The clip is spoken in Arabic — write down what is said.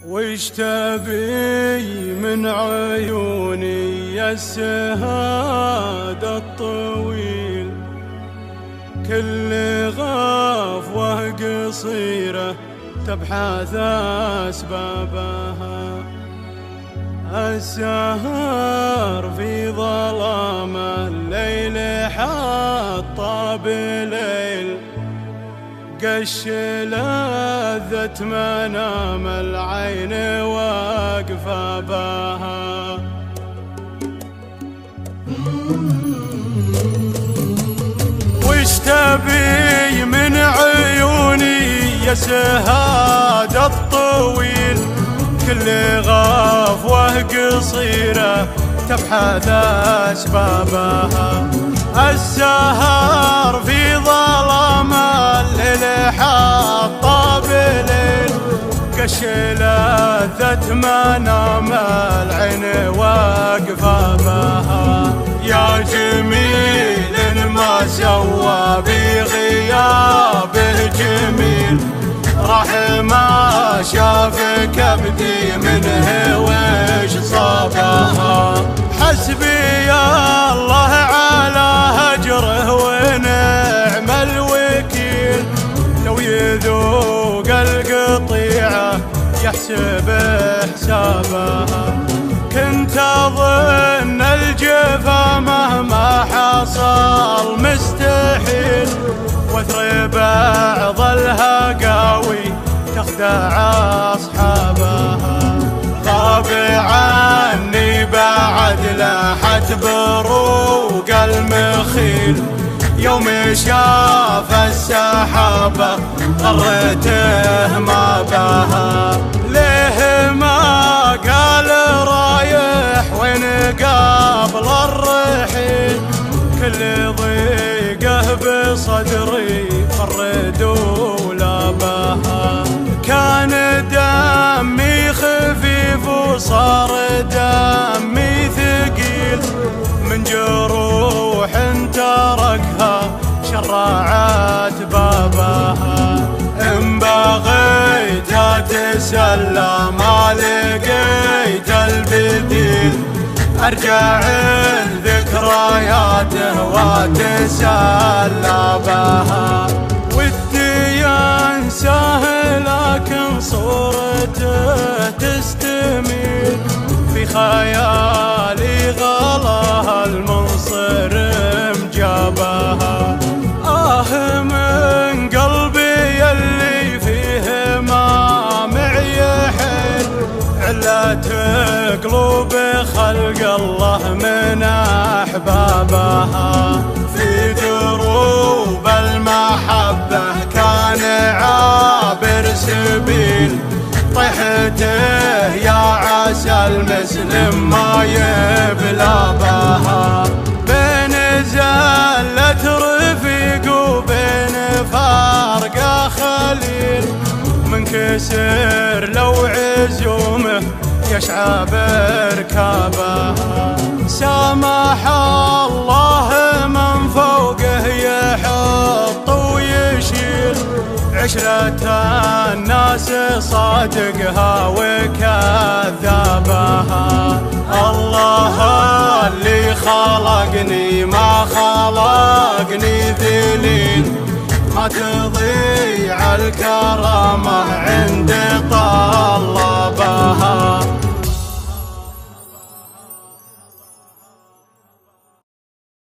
وش تبي من عيوني يا السهاد الطويل؟ كل غفوة قصيرة تبحث أسبابها. السهر في ظلام الليل حط بليل، قش لذة منام العين واقفة بها. وش تبي من عيوني يا سهاد الطويل؟ كل غفوة قصيرة تبحث أسبابها. السهر في ظلام الليل حط بليل، قش لذة منام العين واقفة بها. يا جميل ما سوى بغيابه جميل، راح ما شاف كبدي منه وش صابها. حسبي الله على هجره ونعم الوكيل، لو يذوق القطيعة يحسب حسابها. كنت أظن الجفا مهما حصل مستحيل، وثر بعض الهقاوي تخدع أصحابها. غاب عني بعد لاحت بروق المخيل، يوم شاف السحابة غرته ما بها. ليه ما قال رايح وين قابل الرحيل؟ كل ضيقه بصدري فرد ولا بها. كان دمي خفيف وصار دمي ثقيل، من جروح تركها شرعت بابها. إن بغيت أتسلى ما لقيت البديل، أرجع ذكرياته وأتسلى بها. ودي أنساه لكن صورته تستميل، في خيالي غلاها المنصر مجابها. من قلبي يلي فيه ما معي حيل، علة قلوب خلق الله من أحبابها. في دروب المحبة كان عابر سبيل، طيحته يا عسى المسلم ما يبلى بها. بين زلة رفيق وبين فارقة خليل، منكسر لو عزومه يشعى بركابها. سامح الله من فوقه يحط ويشيل، عشرة الناس صادقها وكذابها. الله اللي خلقني ما خلقني ذليل، ما تضيع الكرامة